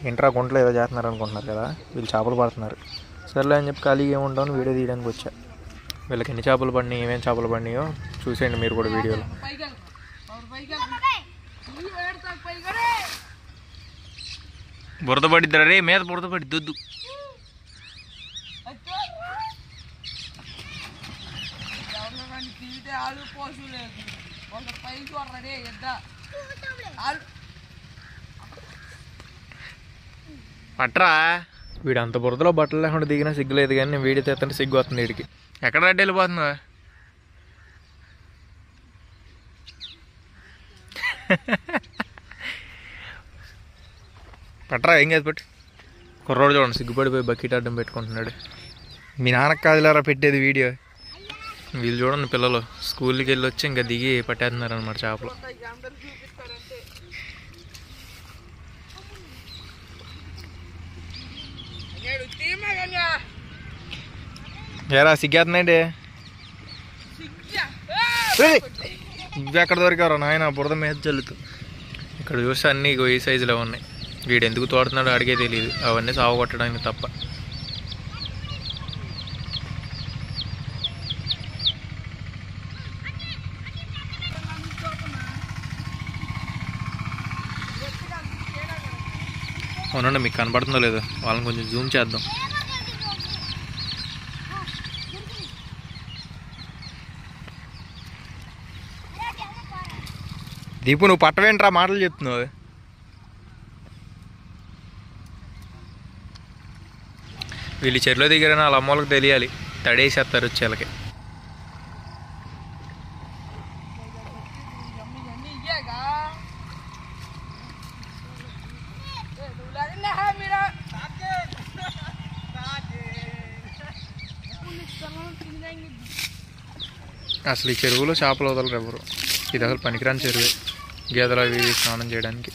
Intra గుంటలో ఏదో చేస్తున్నారు అనుకుంటున్నారు కదా, వీళ్ళు చేపలు పడుతున్నారు. సర్లే అని చెప్పి ఖాళీగా ఏముంటామని వీడియో తీయడానికి వచ్చా. వీళ్ళకి ఎన్ని చేపలు పడినాయి, ఏమేమి చేపలు పడినాయో చూసేయండి మీరు కూడా వీడియోలో. బురద పడిద్దరా రే, మీద బురద పడి దొద్దు. పట్రా, వీడు అంత బురదలో బట్టలు లేకుండా దిగినా సిగ్గులేదు, కానీ నేను వీడియో తెస్తుంటే సిగ్గు వస్తుంది వీడికి. ఎక్కడ అడ్డు వెళ్ళిపోతుందా? పట్రా, ఏం కాదు పట్టు. కుర్రోడు చూడండి సిగ్గుపడిపోయి బకెట్ అడ్డం పెట్టుకుంటున్నాడు. మీ నాన్నకు కాదులారా పెట్టేది వీడియో. వీళ్ళు చూడండి పిల్లలు స్కూల్కి వెళ్ళి వచ్చి ఇంకా దిగి పట్టేస్తున్నారు అనమాట చేపలు. ఏరా సిగ్గేస్తున్నాయండి. ఇవి ఎక్కడ దొరికారు నాయన, బురద మీద చల్లుతూ. ఇక్కడ చూస్తే అన్నీ ఈ సైజులో ఉన్నాయి. వీడు ఎందుకు తోడుతున్నాడో అడిగే తెలియదు, అవన్నీ సాగు కొట్టడానికి తప్ప. అవునండి, మీకు కనబడుతుందో లేదో, వాళ్ళని కొంచెం జూమ్ చేద్దాం. దీపు నువ్వు పట్టవేంట్రా, మాటలు చెప్తున్నావు. వీళ్ళు చెరువులో దిగారని వాళ్ళ అమ్మోళ్ళకి తెలియాలి, తడేసేస్తారు వచ్చేళ్ళకి. అసలు ఈ చెరువులో చేపలు వదలరు ఎవరు. ఇది అసలు పనికిరాని చెరువే, గేదెలు అవి స్నానం చేయడానికి.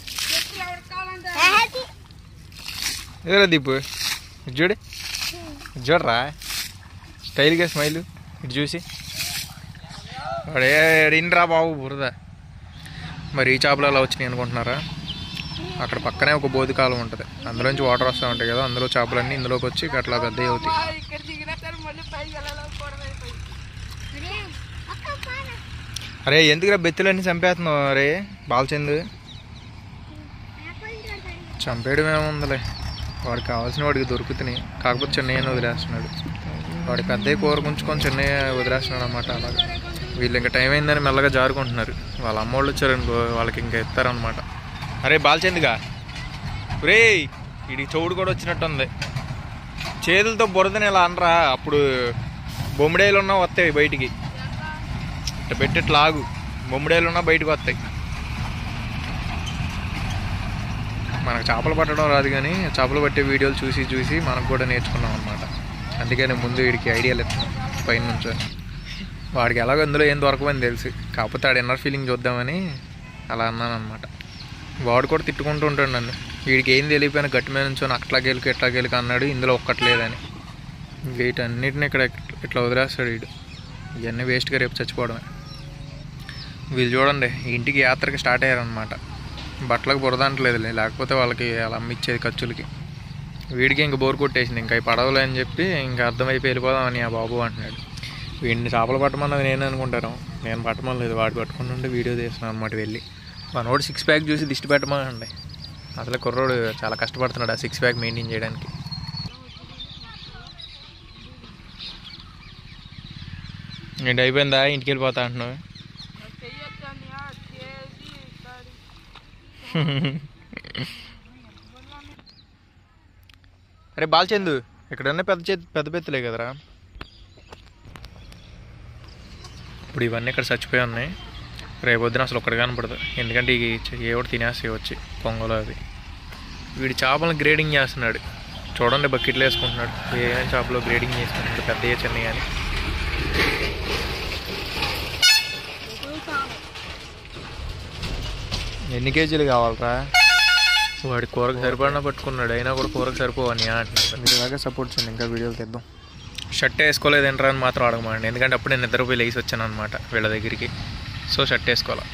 ఏరా దీపు, ఇటు చూడరా స్టైల్గా స్మైల్, ఇటు చూసి వాడే ఎడినరా బాబు బురద. మరి ఈ చేపలు ఎలా వచ్చినాయి అనుకుంటున్నారా? అక్కడ పక్కనే ఒక బోధి కాలం ఉంటుంది, అందులోంచి వాటర్ వస్తూ ఉంటాయి కదా, అందులో చేపలన్నీ ఇందులోకి వచ్చి అట్లా పెద్దవి అవుతాయి. అరే ఎందుకురా బెత్తులన్నీ చంపేస్తున్నావు? అరే బాలచంద్, చంపేయడం ఏముందిలే, వాడికి కావాల్సిన వాడికి దొరుకుతున్నాయి. కాకపోతే చిన్నయ్యని వదిలేస్తున్నాడు, వాడి పెద్దవి కోరుకుంచుకొని చిన్నయ్య వదిలేస్తున్నాడు అన్నమాట. అలాగే వీళ్ళు ఇంకా టైం అయిందని మెల్లగా జారుకుంటున్నారు. వాళ్ళ అమ్మోళ్ళు వచ్చారనుకో వాళ్ళకి ఇంకా ఇస్తారనమాట. అరే బాలచంద్గా, రే వీడికి చౌడు కూడా వచ్చినట్టుంది. చేతులతో బురదని ఇలా అనరా, అప్పుడు బొమ్మిడేలు ఉన్నా వస్తాయి బయటికి. ఇట్లా పెట్టి లాగు, బొమ్మిడేలు ఉన్నా బయటకు వస్తాయి. మనకు చేపలు పట్టడం రాదు, కానీ చేపలు పట్టే వీడియోలు చూసి చూసి మనకు కూడా నేర్చుకున్నాం అనమాట. అందుకని ముందు వీడికి ఐడియాలు ఇస్తున్నాం పైన నుంచో. వాడికి ఎలాగో అందులో ఏం దొరకమని తెలుసు, కాకపోతే ఆడ ఇన్నర్ ఫీలింగ్ చూద్దామని అలా అన్నాను అనమాట. వాడు కూడా తిట్టుకుంటూ ఉంటాడు నన్ను, వీడికి ఏం తెలియపోయినా గట్టి మీద నుంచో అట్లా గెలుకు ఎట్లా గెలుకు అన్నాడు, ఇందులో ఒక్కట్లేదని. వీటన్నిటిని ఇక్కడ ఇట్లా వదిలేస్తాడు వీడు. ఇవన్నీ వేస్ట్గా రేపు చచ్చిపోవడమే. వీళ్ళు చూడండి ఇంటికి యాత్రకి స్టార్ట్ అయ్యారనమాట. బట్టలకు బురదంటలేదులే, లేకపోతే వాళ్ళకి అలా అమ్మిచ్చేది ఖర్చులకి. వీడికి ఇంక బోర్ కొట్టేసింది, ఇంకా పడవలే అని చెప్పి ఇంకా అర్థమైపోయి వెళ్ళిపోదామని ఆ బాబు అంటున్నాడు. వీడిని చేపలు పట్టమన్నది నేను అనుకుంటాను, నేను పట్టమలేదు, వాడు పట్టుకుంటుంటే వీడియో తీస్తున్నాను అనమాట. వెళ్ళి మనోడు 6 ప్యాక్ చూసి దిష్టి పెట్టమండి. అసలు కుర్రోడు చాలా కష్టపడుతున్నాడు ఆ 6 ప్యాక్ మెయింటైన్ చేయడానికి. ఏంటి అయిపోయిందా, ఇంటికి వెళ్ళిపోతా అంటున్నావు? అరే బాలచందు, ఇక్కడన్నా పెద్ద పెద్దలే కదరా. ఇప్పుడు ఇవన్నీ ఇక్కడ చచ్చిపోయి ఉన్నాయి, రేపు వద్దున అసలు ఒక్కడికి కనపడదు. ఎందుకంటే ఏ ఒకటి తినేస్తే వచ్చి పొంగలు అవి. వీడి చేపలను గ్రేడింగ్ చేస్తున్నాడు చూడండి, బకెట్లు వేసుకుంటున్నాడు. ఏమేమి చేపలు గ్రేడింగ్ చేసుకుంటున్నాడు, పెద్దయ్య చిన్నయ్య అని. ఎన్ని కేజీలు కావాలరా? వాడి కూరకు సరిపడినా పట్టుకున్నాడు, అయినా కూడా కూరకు సరిపోవని అంటున్నాడు. మీరు ఇలాగే సపోర్ట్ చేయండి, ఇంకా వీడియోలు తెద్దాం. షర్ట్ వేసుకోలేదంటారా అని మాత్రం అడగమండి, ఎందుకంటే అప్పుడు నేను నిద్రపోయి లేచి వచ్చాను అనమాట వీళ్ళ దగ్గరికి. సో షర్ట్ వేసుకోవాలి.